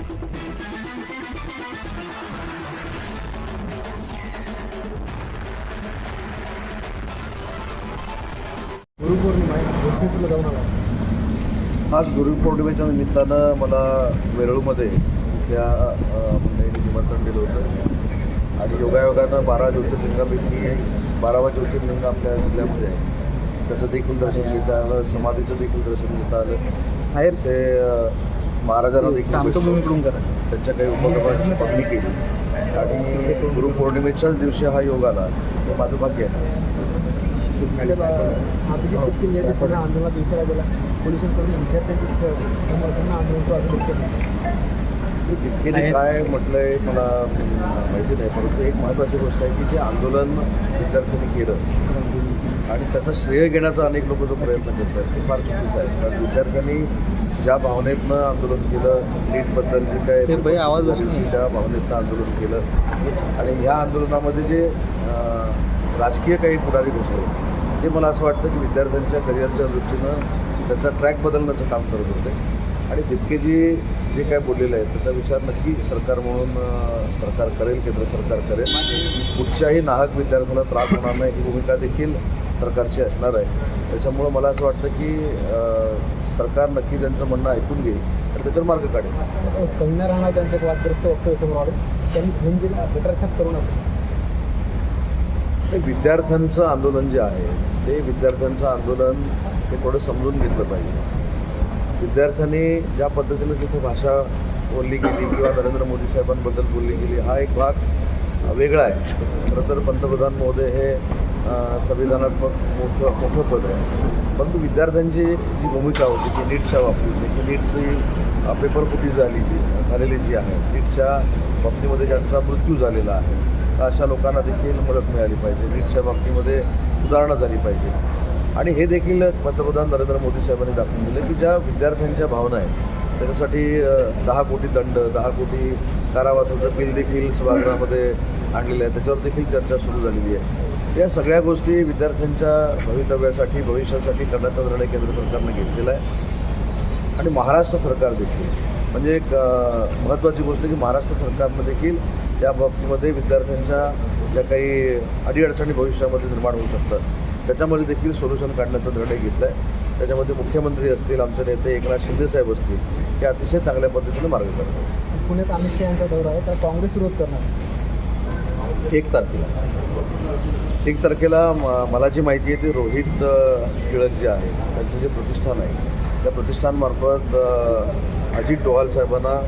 गुरुपौर्णिमा आहे, गोष्टीला जाऊन आला. आज गुरुपौर्णिमेच्या निमित्तानं मला वेरूळमध्ये त्या मंडळींनी निमंत्रण दिलं होतं आणि योगायोगानं 12 ज्योतिर्लिंगापैकी 12वा ज्योतिर्लिंग आपल्या जिल्ह्यामध्ये आहे. त्याचं देखील दर्शन घेता आलं, समाधीचं देखील दर्शन घेता आलं आहे. ते महाराजांना देखील त्यांच्या काही उपक्रमांची पाहणी केली आणि गुरुपौर्णिमेच्याच दिवशी हा योग आला. हे माझं भाग्य आहे. आंदोलनात विचारा गेला पोलिसांकडून विद्यार्थ्यांची तितकेने काय म्हटलं आहे मला माहिती नाही, परंतु एक महत्त्वाची गोष्ट आहे की जे आंदोलन विद्यार्थ्यांनी केलं आणि त्याचा श्रेय घेण्याचा अनेक लोक जो प्रयत्न करतात ते फार चुकीचं आहे. कारण विद्यार्थ्यांनी ज्या भावनेतनं आंदोलन केलं, नीटबद्दल जे काय आवाज त्या भावनेतनं आंदोलन केलं आणि ह्या आंदोलनामध्ये जे राजकीय काही पुढारी घुसले ते मला असं वाटतं की विद्यार्थ्यांच्या करिअरच्या दृष्टीनं त्यांचा ट्रॅक बदलण्याचं काम करत होते आणि दिपकेजी जे काय बोललेलं आहे त्याचा विचार नक्की सरकार म्हणून सरकार करेल, केंद्र सरकार करेल. कुठच्याही नाहक विद्यार्थ्याला त्रास होणार नाही ही भूमिका देखील सरकारची असणार आहे. त्याच्यामुळं मला असं वाटतं की सरकार नक्की त्यांचं म्हणणं ऐकून घेईल आणि त्याच्यावर मार्ग काढेल. कंगना राणा त्यांचं एक वादग्रस्त वक्तव्य समोर आलं, त्यांनी हिंदीला गटरछाप करून असं विद्यार्थ्यांचं आंदोलन जे आहे ते विद्यार्थ्यांचं आंदोलन हे थोडं समजून घेतलं पाहिजे. विद्यार्थ्यांनी ज्या पद्धतीनं तिथे भाषा बोलली गेली किंवा नरेंद्र मोदी साहेबांबद्दल बोलली गेली हा एक भाग वेगळा आहे. खरं तर पंतप्रधान महोदय हे संविधानात्मक मोठं पद आहे, परंतु विद्यार्थ्यांची जी भूमिका होती की नीटच्या बाबतीत की नीटची पेपरफुटी झालेली जी आहे, नीटच्या बाबतीमध्ये ज्यांचा मृत्यू झालेला आहे अशा लोकांना देखील मदत मिळाली पाहिजे, नीटच्या बाबतीमध्ये सुधारणा झाली पाहिजे. आणि हे देखील पंतप्रधान नरेंद्र मोदी साहेबांनी दाखवून दिलं की ज्या विद्यार्थ्यांच्या भावना आहेत त्याच्यासाठी 10 कोटी दंड, 10 कोटी कारावासाचं बिल देखील सभागृहामध्ये आणलेलं आहे, त्याच्यावर देखील चर्चा सुरू झालेली आहे. या सगळ्या गोष्टी विद्यार्थ्यांच्या भवितव्यासाठी भविष्यासाठी करण्याचा निर्णय केंद्र सरकारने घेतलेला आहे. आणि महाराष्ट्र सरकार देखील म्हणजे एक महत्त्वाची गोष्ट की महाराष्ट्र सरकारनं देखील या बाबतीमध्ये विद्यार्थ्यांच्या ज्या काही अडीअडचणी भविष्यामध्ये निर्माण होऊ शकतात त्याच्यामध्ये देखील सोल्युशन काढण्याचा निर्णय घेतला आहे. त्याच्यामध्ये मुख्यमंत्री असतील, आमचे नेते एकनाथ शिंदेसाहेब असतील, हे अतिशय चांगल्या पद्धतीने मार्ग काढतात. पुण्यात अमित शहा यांचा दौरा आहे तर काँग्रेस विरोध करणार 1 तारखेला मला जी माहिती आहे ती रोहित टिळक जे आहे त्यांचं जे प्रतिष्ठान आहे त्या प्रतिष्ठानमार्फत अजित डोवाल साहेबांना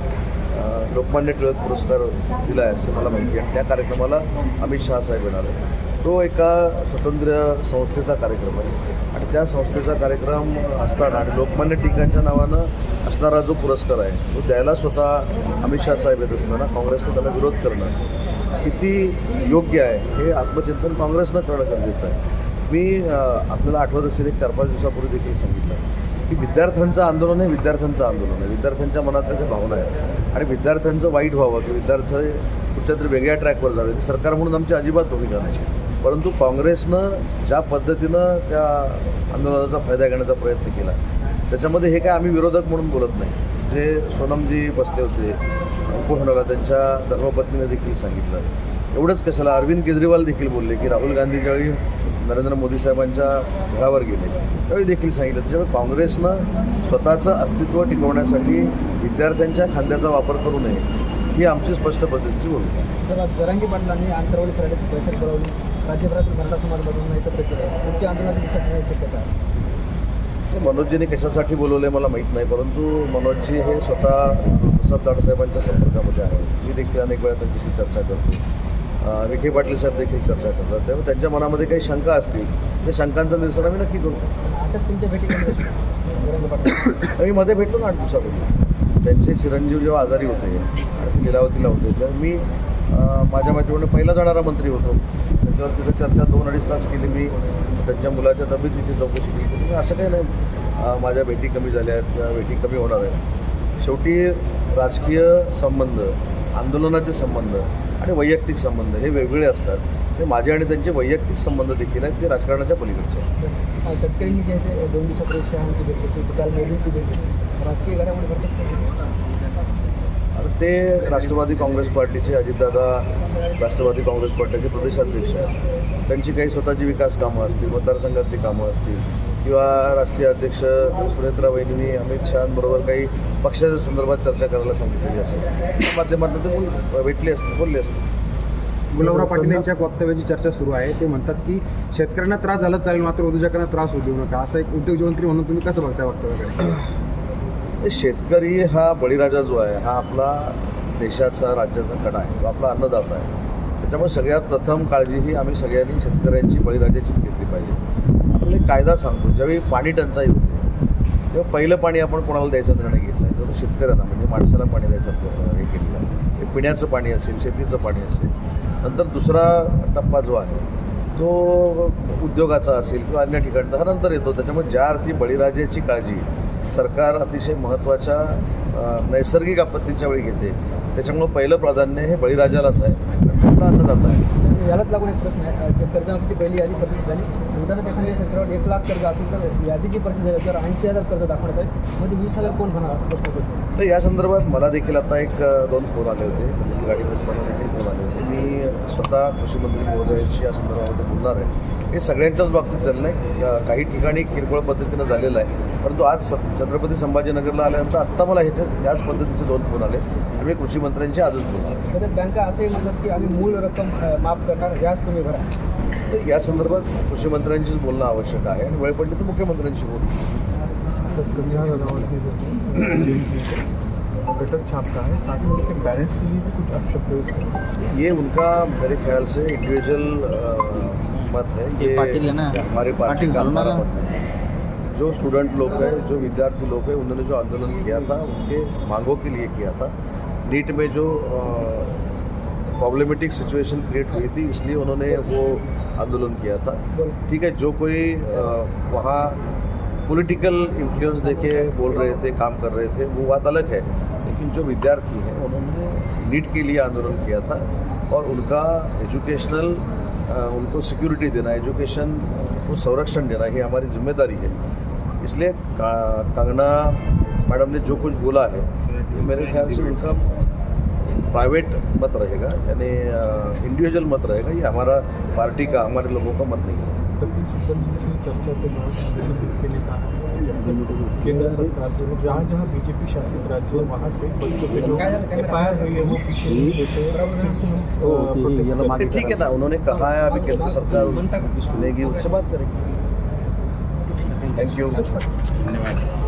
लोकमान्य टिळक पुरस्कार दिला आहे असं मला माहिती आहे. त्या कार्यक्रमाला अमित शहा साहेब येणार आहे. तो एका स्वतंत्र संस्थेचा कार्यक्रम आहे आणि त्या संस्थेचा कार्यक्रम असताना आणि लोकमान्य टिळकांच्या नावानं असणारा जो पुरस्कार आहे तो द्यायला स्वतः अमित शहा साहेब येत असताना काँग्रेसनं त्याला विरोध करणं किती योग्य आहे हे आत्मचिंतन काँग्रेसनं करणं गरजेचं आहे. मी आपल्याला आठवत असेल 4-5 दिवसापूर्वी देखील सांगितलं की विद्यार्थ्यांचं आंदोलन हे विद्यार्थ्यांचं आंदोलन आहे, विद्यार्थ्यांच्या मनातल्या त्या भावना आहेत आणि विद्यार्थ्यांचं वाईट व्हावं की विद्यार्थी कुठच्या तरी वेगळ्या ट्रॅकवर जावे ती सरकार म्हणून आमची अजिबात भूमिका नाही. परंतु काँग्रेसनं ज्या पद्धतीनं त्या आंदोलनाचा फायदा घेण्याचा प्रयत्न केला त्याच्यामध्ये हे काय आम्ही विरोधक म्हणून बोलत नाही. जे सोनमजी बसले होते उपोषणाला त्यांच्या धर्मपत्नीने देखील सांगितलं. एवढंच कशाला अरविंद केजरीवाल देखील बोलले की राहुल गांधी ज्यावेळी नरेंद्र मोदी साहेबांच्या घरावर गेले त्यावेळी देखील सांगितलं. त्याच्यामुळे काँग्रेसनं स्वतःचं अस्तित्व टिकवण्यासाठी विद्यार्थ्यांच्या खांद्याचा वापर करू नये ही आमची स्पष्ट पद्धतीची भूमिका आहे. जरांगी पाटलांनी आंतरवाली सराटीत बैठक बोलावली, राज्यभरातील मराठा समाजामधून एकत्र केलं, तुमची आंदोलनाची दिशा ठरण्याची शक्यता आहे. मनोजजीने कशासाठी बोलवले मला माहीत नाही, परंतु मनोजजी हे स्वतः प्रसाद लाडसाहेबांच्या संपर्कामध्ये आहे. मी देखील अनेक वेळा त्यांच्याशी चर्चा करतो, विखे पाटील साहेब देखील चर्चा करतात. त्यामुळे त्यांच्या मनामध्ये काही शंका असतील त्या शंकांचं निरसन आम्ही नक्की करू. अशाच तुमच्या भेटी आम्ही मध्ये भेटलो ना 8 दिवसापूर्वी. त्यांचे चिरंजीव जेव्हा आजारी होते आणि ते लीलावतीला होते तर मी माझ्या माहितीप्रमाणे पहिला जाणारा मंत्री होतो. त्याच्यावर तिथं चर्चा 2-2.5 तास केली. मी त्यांच्या मुलाच्या तब्येतीची चौकशी केली. तुम्ही असं काही नाही माझ्या भेटी कमी झाल्या आहेत किंवा भेटी कमी होणार आहेत. शेवटी राजकीय संबंध, आंदोलनाचे संबंध आणि वैयक्तिक संबंध हे वेगवेगळे असतात. ते माझे आणि त्यांचे वैयक्तिक संबंध देखील आहेत, ते राजकारणाच्या पलीकडचे आहेत. तटकरेंनी जे 2 दिवसापूर्वी शहांची भेट घेतली, काल मोदींची भेट घेतली, राजकीय घडामोडी घडतात. आता ते राष्ट्रवादी काँग्रेस पार्टीचे अजितदादा राष्ट्रवादी काँग्रेस पार्टीचे प्रदेशाध्यक्ष आहेत. त्यांची काही स्वतःची विकास कामं असतील, मतदारसंघातली कामं असतील किंवा राष्ट्रीय अध्यक्ष सुनेत्रा वहिनींनी अमित शहांबरोबर काही पक्षाच्या संदर्भात चर्चा करायला सांगितलेली असेल, त्या माध्यमातून ते भेटले असतील, बोलले असतील. गुलाबराव पाटील यांच्या वक्तव्याची चर्चा सुरू आहे. ते म्हणतात की शेतकऱ्यांना त्रास झाला चालेल, मात्र उद्योजकांना त्रास होऊ देऊ नका. असं एक उद्योगमंत्री म्हणून तुम्ही कसं बघताय वक्तव्याकडे? शेतकरी हा बळीराजा जो आहे हा आपला देशाचा राज्याचा कडा आहे, तो आपला अन्नदाता आहे. त्याच्यामुळे सगळ्यात प्रथम काळजी ही आम्ही सगळ्यांनी शेतकऱ्यांची बळीराजाचीच घेतली पाहिजे. आपला एक कायदा सांगतो, ज्यावेळी पाणी टंचाई होते तेव्हा पहिलं पाणी आपण कोणाला द्यायचा निर्णय घेतला आहे, तो शेतकऱ्यांना म्हणजे माणसाला पाणी द्यायचा हे केलेलं आहे. हे पिण्याचं पाणी असेल, शेतीचं पाणी असेल. नंतर दुसरा टप्पा जो आहे तो उद्योगाचा असेल किंवा अन्य ठिकाणचा हा नंतर येतो. त्याच्यामुळे ज्या अर्थी बळीराजाची काळजी सरकार अतिशय महत्त्वाच्या नैसर्गिक आपत्तीच्या वेळी घेते, त्याच्यामुळं पहिलं प्राधान्य हे बळीराजालाच आहे, आपला अन्नदाता आहे. यालाच लागून एक प्रश्न आहे, जे कर्जमाफीची पहिली यादी प्रसिद्ध झाली. उदाहरणार्थ एखाद्या शेतकऱ्यावर 1 लाख कर्ज असेल तर यादी जी प्रसिद्ध झाली तर 80,000 कर्ज दाखवण्यात आहे, मध्ये 20,000 कोण भरणार असं प्रश्न होतो. तर या संदर्भात मला देखील आता 1-2 फोन आले होते, मी गाडीत असताना देखील फोन आले होते. मी स्वतः कृषीमंत्री महोदयांशी या संदर्भामध्ये बोलणार आहे. हे सगळ्यांच्याच बाबतीत झालं नाही, काही ठिकाणी किरकोळ पद्धतीनं झालेलं आहे. परंतु आज छत्रपती संभाजीनगरला आल्यानंतर आत्ता मला याच पद्धतीचे 2 फोन आले आणि मी कृषीमंत्र्यांशी आजच बोलणार. तर बँका असंही म्हणतात की आम्ही मूळ रक्कम माफ करणार, व्याज तुम्ही भरा. तर या संदर्भात कृषीमंत्र्यांशीच बोलणं आवश्यक आहे आणि वेळ पडली तर मुख्यमंत्र्यांशी बोलू. गटर छापता है, साथ में उनके बैलेंस के लिए भी कुछ आवश्यक व्यवस्था? ये उनका मेरे ख्याल से इंडिविजुअल मत है, ये हमारे पार्टी का हमारा मत नहीं है. जो स्टूडेंट लोग हैं, जो विद्यार्थी लोग हैं, उन्होंने जो आंदोलन किया था उनके मांगों के लिए किया था. नीट में जो प्रॉब्लमेटिक सिचुएशन क्रिएट हुई थी इसलिए उन्होंने वो आंदोलन किया था. ठीक है, जो कोई वहाँ पॉलिटिकल इन्फ्लुएंस देके बोल रहे थे, काम कर रहे थे, वो बात अलग है. लेकिन जो विद्यार्थी हैं उन्होंने नीट के लिए आंदोलन किया था और उनका एजुकेशनल उनको सिक्योरिटी देना, एजुकेशन को संरक्षण देना ये हमारी जिम्मेदारी है. इसलिए कंगना मैडम ने जो कुछ बोला है ये मेरे ख्याल से उनका प्राइवेट मत रहेगा, यानी इंडिविजुअल मत रहेगा. ये हमारा पार्टी का, हमारे लोगों का मत नहीं है. चर्चा के बाद केंद्र सरकार जो है जहाँ जहाँ बीजेपी शासित राज्य है वहाँ से बच्चों पे जो FIR हुई है वो पीछे नहीं देते. ठीक है ना, उन्होंने कहा है अभी केंद्र सरकार उनकी सुनेगी, उससे बात करेंगे. थैंक यू, धन्यवाद.